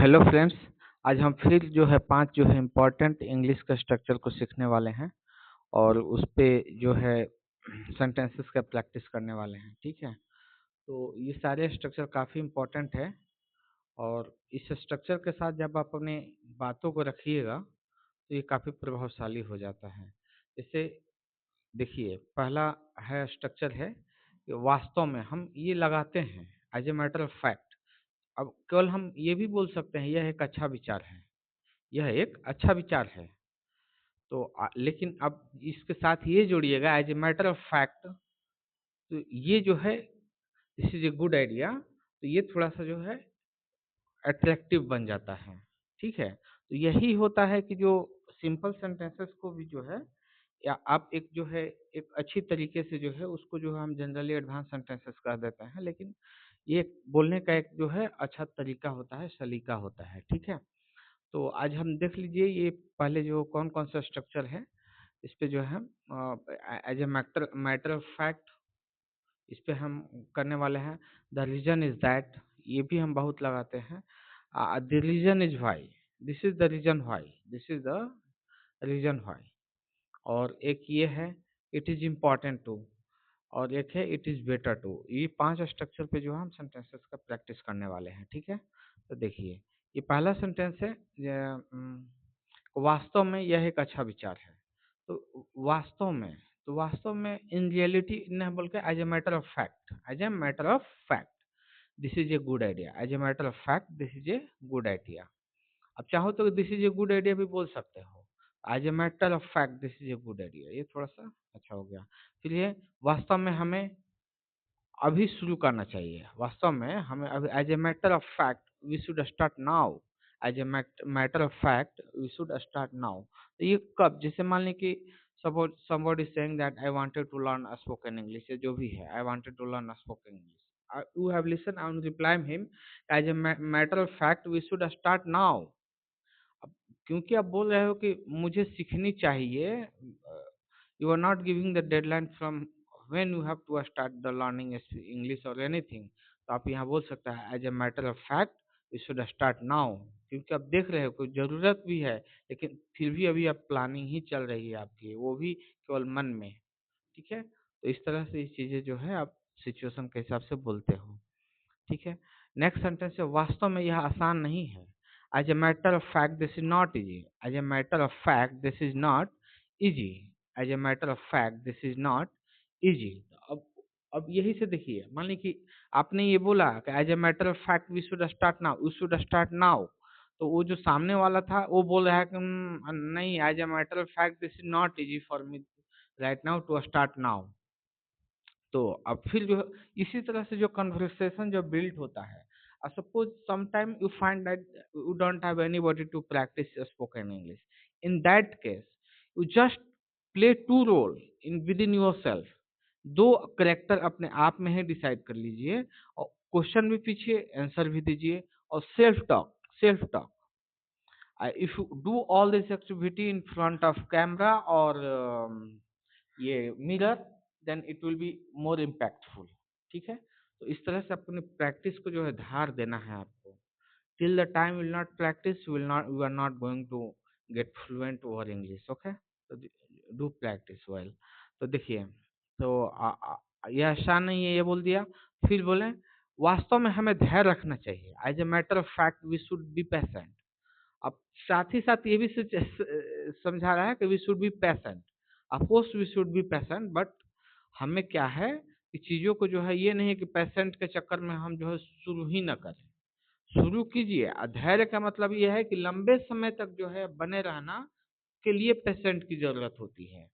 Hello friends. आज हम फिर जो है 5 जो है इम्पोर्टेंट इंग्लिश का स्ट्रक्चर को सीखने वाले हैं और उस पे जो है सेंटेंसेस का प्रैक्टिस करने वाले हैं। ठीक है, तो ये सारे स्ट्रक्चर काफ़ी इम्पोर्टेंट है और इस स्ट्रक्चर के साथ जब आप अपने बातों को रखिएगा तो ये काफ़ी प्रभावशाली हो जाता है। जैसे देखिए, पहला है स्ट्रक्चर है कि वास्तव में हम ये लगाते हैं as a matter of fact. अब केवल हम ये भी बोल सकते हैं यह एक अच्छा विचार है, यह एक अच्छा विचार है। तो लेकिन अब इसके साथ ये जोड़िएगा as a matter of fact, तो ये जो है this is a good idea, तो ये थोड़ा सा जो है अट्रैक्टिव बन जाता है। ठीक है, तो यही होता है कि जो सिंपल सेंटेंसेस को भी जो है या आप एक जो है एक अच्छी तरीके से जो है उसको जो है हम जनरली एडवांस सेंटेंसेस कर देते हैं, लेकिन ये बोलने का एक जो है अच्छा तरीका होता है, सलीका होता है। ठीक है, तो आज हम देख लीजिए ये पहले जो कौन कौन सा स्ट्रक्चर है इस पे जो है as a matter matter of fact इस पे हम करने वाले हैं। द रीजन इज दैट, ये भी हम बहुत लगाते हैं। The reason is why, this is the reason why, this is the reason why. और एक ये है इट इज इम्पॉर्टेंट टू, और एक है इट इज बेटर टू। ये 5 स्ट्रक्चर पे जो है हम सेंटेंसेस का प्रैक्टिस करने वाले हैं। ठीक है, तो देखिए ये पहला सेंटेंस है वास्तव में यह एक अच्छा विचार है। तो वास्तव में, तो वास्तव में इन रियलिटी न बोल के as a matter of fact, as a matter of fact this is a good idea, as a matter of fact this is a good idea. अब चाहो तो this is a good idea भी बोल सकते हो, as a matter of fact this is a good idea, ये थोड़ा सा अच्छा हो गया। फिर ये वास्तव में हमें अभी शुरू करना चाहिए, वास्तव में हमें अभी as a matter of fact we should start now, as a matter of fact we should start now. तो ये कब, जैसे मान लें कि suppose somebody is saying that I wanted to learn a spoken English, या जो भी है I wanted to learn a spoken English, you have listened and reply him as a matter of fact we should start now। अब क्योंकि आप बोल रहे हो कि मुझे सीखनी चाहिए, you are not giving the deadline from when you have to start the learning English और एनीथिंग, तो आप यहाँ बोल सकते हैं as a matter of fact you should start now. क्योंकि आप देख रहे हो कोई ज़रूरत भी है, लेकिन फिर भी अभी आप प्लानिंग ही चल रही है आपकी, वो भी केवल मन में। ठीक है, तो इस तरह से ये चीज़ें जो है आप सिचुएशन के हिसाब से बोलते हो। ठीक है, नेक्स्ट सेंटेंस है वास्तव में यह आसान नहीं है, as a matter of fact this is not easy, as a matter of fact this is not easy, as a matter of fact this is not easy. अब यही से देखिए, मान लीजिए कि आपने ये बोला कि as a matter of fact we should start now, we should start now, तो वो जो सामने वाला था वो बोल रहा है कि नहीं, as a matter of fact this is not easy for me right now to start now. तो अब फिर जो इसी तरह से जो कन्वर्सेशन जो बिल्ड होता है, suppose sometime you find that you don't have anybody to practise spoken English, in that case you just play to role in with in your self. दो करेक्टर अपने आप में ही डिसाइड कर लीजिए और क्वेश्चन भी पीछे आंसर भी दीजिए, और self talk if you do all this activity in front of camera और ये mirror, then it will be more impactful. ठीक है, तो इस तरह से अपने प्रैक्टिस को जो है धार देना है आपको। Till the time will not practise will not, you are not going to get fluent over English. Okay, तो डू प्रैक्टिस वेल। तो देखिए, तो यह आसान नहीं है ये बोल दिया। फिर बोले वास्तव में हमें धैर्य रखना चाहिए, as a matter of fact we should be patient. अब साथ ही साथ ये भी समझा रहा है कि we should be patient, of course we should be patient, but हमें क्या है कि चीज़ों को जो है ये नहीं है कि पेशेंट के चक्कर में हम जो है शुरू ही ना करें, शुरू कीजिए। धैर्य का मतलब ये है कि लंबे समय तक जो है बने रहना के लिए पेशेंट की जरूरत होती है।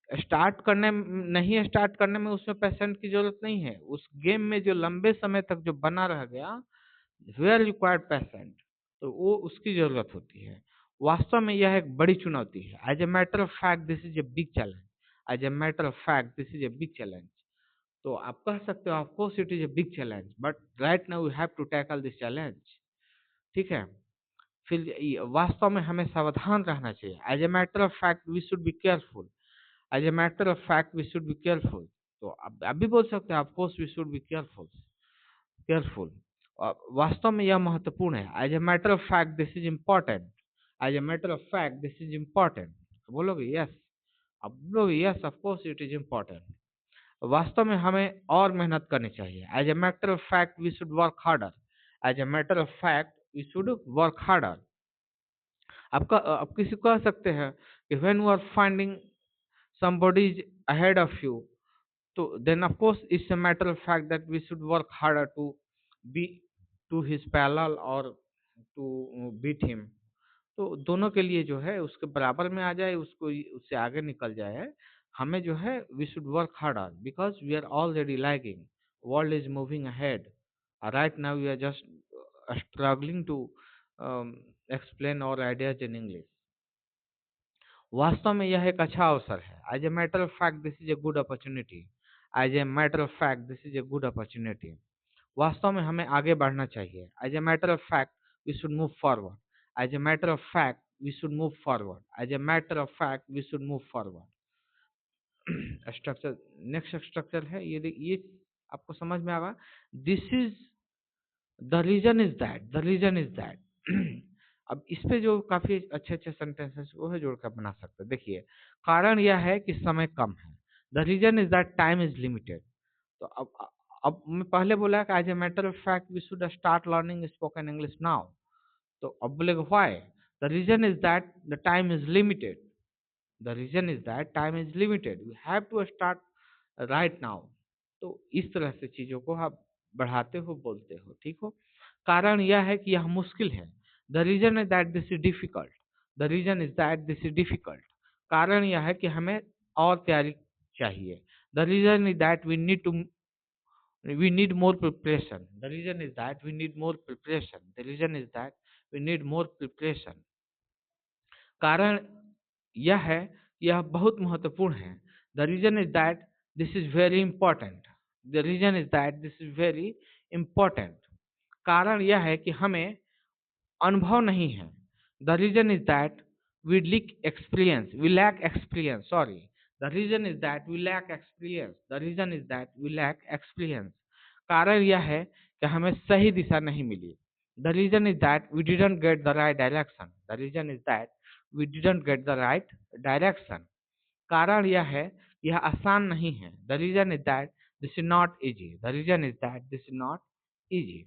नहीं स्टार्ट करने में उसमें पेशेंट की जरूरत नहीं है, उस गेम में जो लंबे समय तक जो बना रह गया वेयर रिक्वायर्ड पेशेंट, तो वो उसकी जरूरत होती है। वास्तव में यह एक बड़ी चुनौती है, as a matter of fact this is a big challenge, as a matter of fact this is a big challenge. तो आप कह सकते हो of course it is a big challenge, but right now we have to tackle this challenge. ठीक है, फिर वास्तव में हमें सावधान रहना चाहिए, as a matter of fact we should be careful, as a matter of fact we should be careful. तो अब भी बोल सकते हैं of course we should be careful. वास्तव में यह महत्वपूर्ण है। As a matter of fact this is important, as a matter of fact this is important. बोलोगे यस? अब बोलोगे yes of course it is important. वास्तव में हमें और मेहनत करनी चाहिए। As a matter of fact we should work harder, as a matter of fact we should work harder. आप किसी को कह सकते हैं कि when you are finding somebody is ahead of you, so then of course it's a matter of fact that we should work harder to be to his parallel or to beat him। तो दोनों के लिए जो है उसके बराबर में आ जाए, उसको उससे आगे निकल जाए। हमें जो है we should work harder because we are already lagging, world is moving ahead, right now we are just struggling to explain our ideas in English. वास्तव में यह एक अच्छा अवसर है। As a matter of fact this is a good opportunity, as a matter of fact this is a good opportunity. वास्तव में हमें आगे बढ़ना चाहिए। As a matter of fact we should move forward, as a matter of fact we should move forward, as a matter of fact we should move forward. Structure, next structure है ये आपको समझ में आवा। This is the reason is that, the reason is that. अब इस पे जो काफी अच्छे अच्छे सेंटेंसेस वो है जोड़कर बना सकते हैं। देखिए, कारण यह है कि समय कम है। The reason is that time is limited. तो अब मैं पहले बोला कि as a matter of fact we should start learning spoken English now. तो अब बोलेगा why? The reason is that the time is limited, the reason is that time is limited, we have to start right now. तो इस तरह से चीजों को आप बढ़ाते हो, बोलते हो, ठीक हो। कारण यह है कि यह मुश्किल है। The reason is that this is difficult, the reason is that this is difficult. कारण यह है कि हमें और तैयारी चाहिए। The reason is that we need more preparation, the reason is that we need more preparation, the reason is that we need more preparation। कारण यह है, यह बहुत महत्वपूर्ण है। The reason is that this is very important, the reason is that this is very important. कारण यह है कि हमें अनुभव नहीं है। The reason is that we lack experience, sorry, the reason is that we lack experience, the reason is that we lack experience. कारण यह है कि हमें सही दिशा नहीं मिली। The reason is that we didn't get the right direction, the reason is that we didn't get the right direction. कारण यह है, यह आसान नहीं है। The reason is that this is not easy, the reason is that this is not easy.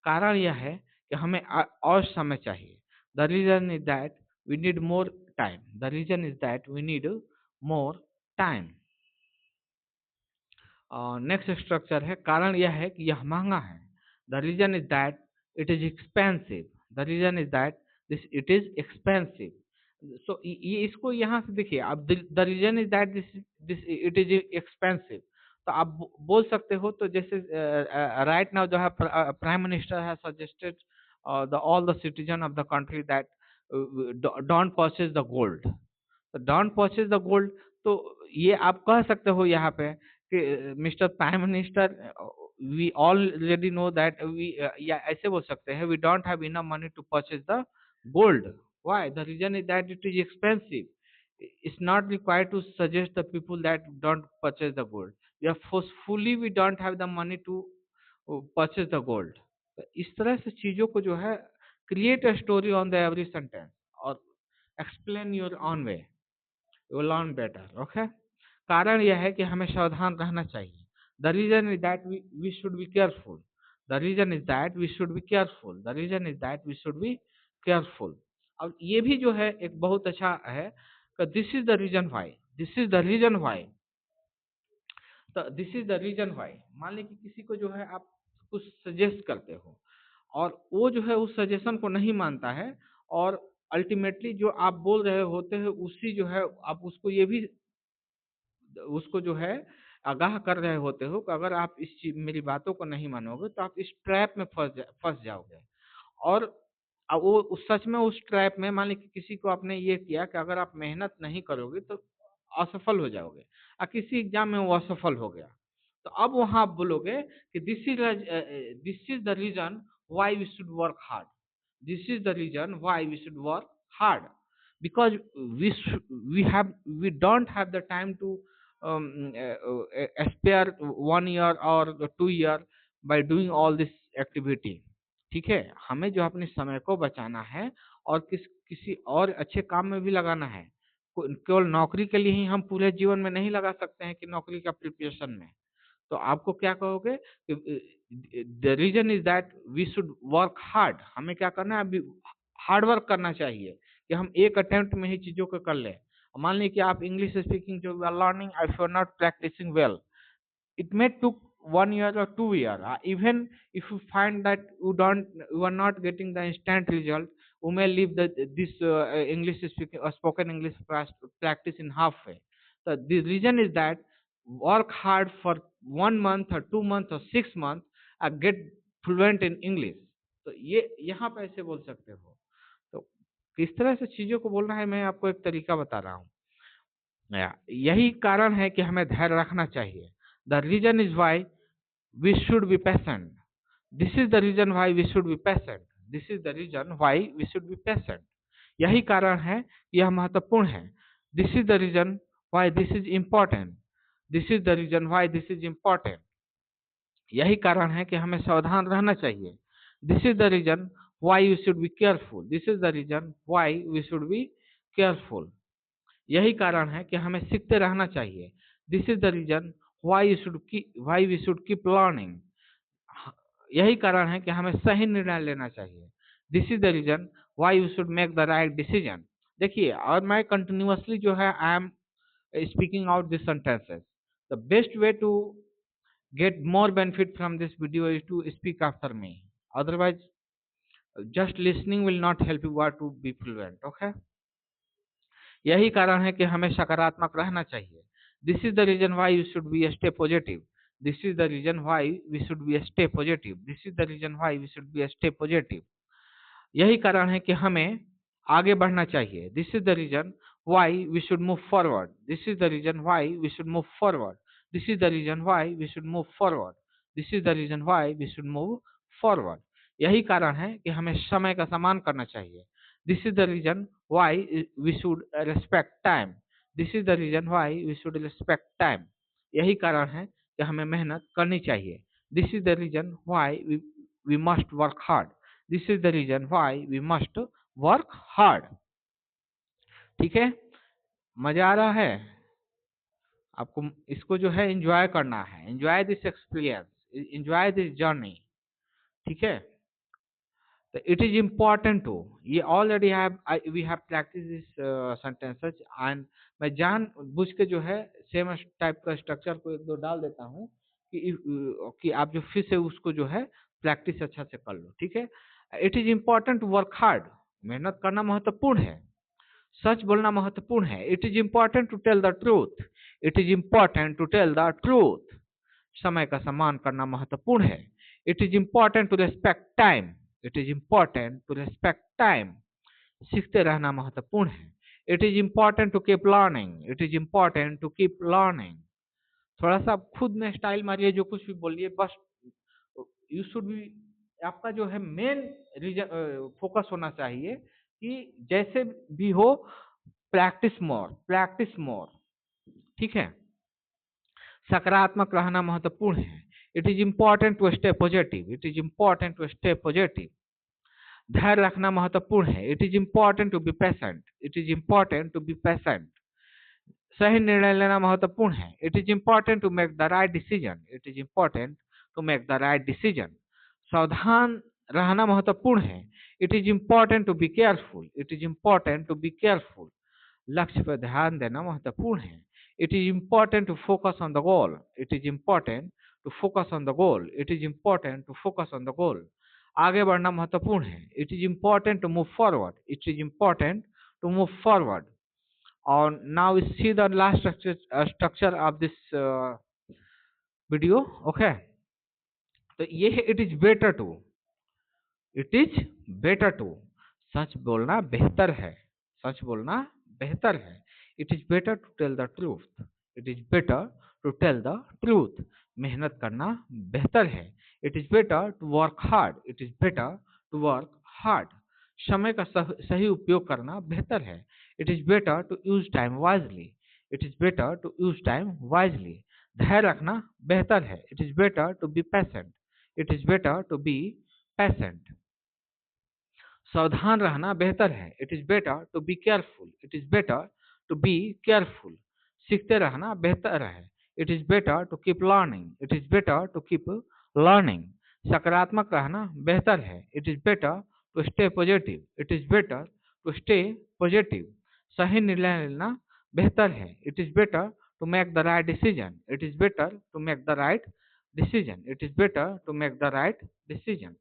कारण यह है कि हमें और समय चाहिए। The reason is that we need more time, the reason is that we need more time. Next structure है, कारण यह है कि यह महंगा है। The reason is that it is expensive, the reason is that this it is expensive. So ये इसको यहाँ से देखिए, अब the reason is that this it is expensive. तो आप बोल सकते हो, तो जैसे राइट नाउ जो है प्राइम मिनिस्टर है suggested the all the citizen of the country that don't purchase the gold, don't purchase the gold. तो ये आप कह सकते हो यहाँ पे कि mister prime minister we already know that we, या ऐसे बोल सकते हैं we don't have enough money to purchase the gold। Why? The reason is that it is expensive. It's not required to suggest the people that don't purchase the gold. We are forcefully we don't have the money to purchase the gold। तो इस तरह से चीजों को जो है create a story on the every sentence और explain your own way, you will learn better. Okay. कारण यह है कि हमें सावधान रहना चाहिए। The reason is that we should be careful, the reason is that we should be careful, the reason is that we should be careful. अब ये भी जो है एक बहुत अच्छा है कि this is the reason why, this is the reason why. तो this is the reason why, मान लीजिए कि किसी को जो है आप कुछ सजेस्ट करते हो और वो जो है उस सजेशन को नहीं मानता है, और अल्टीमेटली जो आप बोल रहे होते हैं उसी जो है आप उसको जो है आगाह कर रहे होते हो कि अगर आप मेरी बातों को नहीं मानोगे तो आप इस ट्रैप में फंस जाओगे। और अब वो सच में उस ट्रैप में, मान लीजिए किसी को आपने ये किया कि अगर आप मेहनत नहीं करोगे तो असफल हो जाओगे, और किसी एग्जाम में वो असफल हो गया, तो अब वहां आप बोलोगे कि this is the reason why we should work hard, this is the reason why we should work hard, because we don't have the time to spare 1 year or 2 year by doing all this activity। ठीक है, हमें जो अपने समय को बचाना है और किसी और अच्छे काम में भी लगाना है। केवल नौकरी के लिए ही हम पूरे जीवन में नहीं लगा सकते हैं कि नौकरी का प्रिपरेशन में। तो आपको क्या कहोगे कि the reason is that we should work hard. हमें क्या करना है, अभी हार्ड वर्क करना चाहिए कि हम एक अटेम्प्ट में ही चीजों को कर लें। मान लीजिए कि आप इंग्लिश स्पीकिंग जो we are learning, if you are not practicing well, it may took 1 year or 2 year. Even if you find that you are not getting the instant result, you may leave this English speaking or spoken English practice in halfway. So the reason is that work hard for 1 month or 2 months or 6 months and get fluent in English. तो ये यहाँ पे ऐसे बोल सकते हो। तो किस तरह से चीजों को बोलना है, मैं आपको एक तरीका बता रहा हूँ। यही कारण है कि हमें धैर्य रखना चाहिए। The reason is why we should be patient. This is the reason why we should be patient. This is the reason why we should be patient. यही कारण है, यह महत्वपूर्ण है। This is the reason why this is important. This is the reason why this is important. यही कारण है कि हमें सावधान रहना चाहिए। This is the reason why you should be careful. This is the reason why we should be careful. यही कारण है कि हमें सीखते रहना चाहिए। This is the reason why we should keep learning. यही कारण है कि हमें सही निर्णय लेना चाहिए। This is the reason why you should make the right decision. देखिए, और मैं कंटिन्यूअसली जो है I am speaking out this sentences. The best way to get more benefit from this video is to speak after me, otherwise just listening will not help you to be fluent. Okay, यही कारण है कि हमें सकारात्मक रहना चाहिए। This is the reason why you should be stay positive. This is the reason why we should be stay positive. This is the reason why we should be stay positive. यही कारण है कि हमें आगे बढ़ना चाहिए। This is the reason why we should move forward. This is the reason why we should move forward. This is the reason why we should move forward. This is the reason why we should move forward. यही कारण है कि हमें समय का सम्मान करना चाहिए। This is the reason why we should respect time. This is the reason why we should respect time. यही कारण है कि हमें मेहनत करनी चाहिए। This is the reason why we must work hard. This is the reason why we must work hard. ठीक है, मजा आ रहा है आपको? इसको जो है एंजॉय करना है। Enjoy this experience, enjoy this journey. ठीक है, तो इट इज इम्पॉर्टेंट टू, ये already we have practice this sentences and मैं जान बुझ के जो है सेम टाइप का स्ट्रक्चर को एक दो डाल देता हूँ कि आप जो फिर से उसको जो है प्रैक्टिस अच्छा से कर लो। ठीक है, it is important to work hard. मेहनत करना महत्वपूर्ण है, सच बोलना महत्वपूर्ण है। It is important to tell the truth. It is important to tell the truth. समय का सम्मान करना महत्वपूर्ण है। It is important to respect time. It is important to respect time. सीखते रहना महत्वपूर्ण है। It is important to keep learning. It is important to keep learning. थोड़ा सा खुद में स्टाइल मारिए, जो कुछ भी बोलिए, बस यू शुड बी, आपका जो है मेन रीजन फोकस होना चाहिए कि जैसे भी हो प्रैक्टिस मोर, प्रैक्टिस मोर। ठीक है, सकारात्मक रहना महत्वपूर्ण है। It is important to stay positive. It is important to stay positive. धैर्य रखना महत्वपूर्ण है। It is important to be patient. It is important to be patient. सही निर्णय लेना महत्वपूर्ण है। It is important to make the right decision. It is important to make the right decision. सावधान रहना महत्वपूर्ण है। It is important to be careful. It is important to be careful. लक्ष्य पर ध्यान देना महत्वपूर्ण है। It is important to focus on the goal. It is important to focus on the goal. It is important to focus on the goal. आगे बढ़ना महत्वपूर्ण है। It is important to move forward. It is important to move forward. और now see the last structure of this video. Okay, तो ये है it is better to. It is better to, सच बोलना बेहतर है। सच बोलना बेहतर है। It is better to tell the truth. It is better to tell the truth. मेहनत करना बेहतर है। It is better to work hard. It is better to work hard. समय का सही उपयोग करना बेहतर है। It is better to use time wisely. It is better to use time wisely. धैर्य रखना बेहतर है। It is better to be patient. It is better to be patient. सावधान रहना बेहतर है। It is better to be careful, it is better to be careful. सीखते रहना बेहतर है। It is better to keep learning, it is better to keep learning. सकारात्मक रहना बेहतर है। It is better to stay positive, it is better to stay positive. सही निर्णय लेना बेहतर है। It is better to make the right decision, it is better to make the right decision, it is better to make the right decision.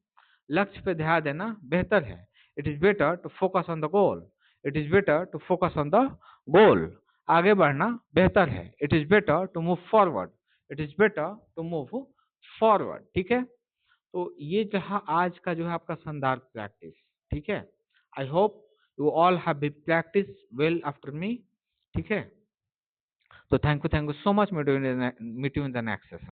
लक्ष्य पे ध्यान देना बेहतर है। It is better to focus on the goal, it is better to focus on the goal. आगे बढ़ना बेहतर है। It is better to move forward, it is better to move forward. ठीक है, तो ये जहाँ आज का जो है आपका संदर्भ प्रैक्टिस। ठीक है, I hope you all have be practice well after me. ठीक है, तो thank you so much. Meet you in the next session.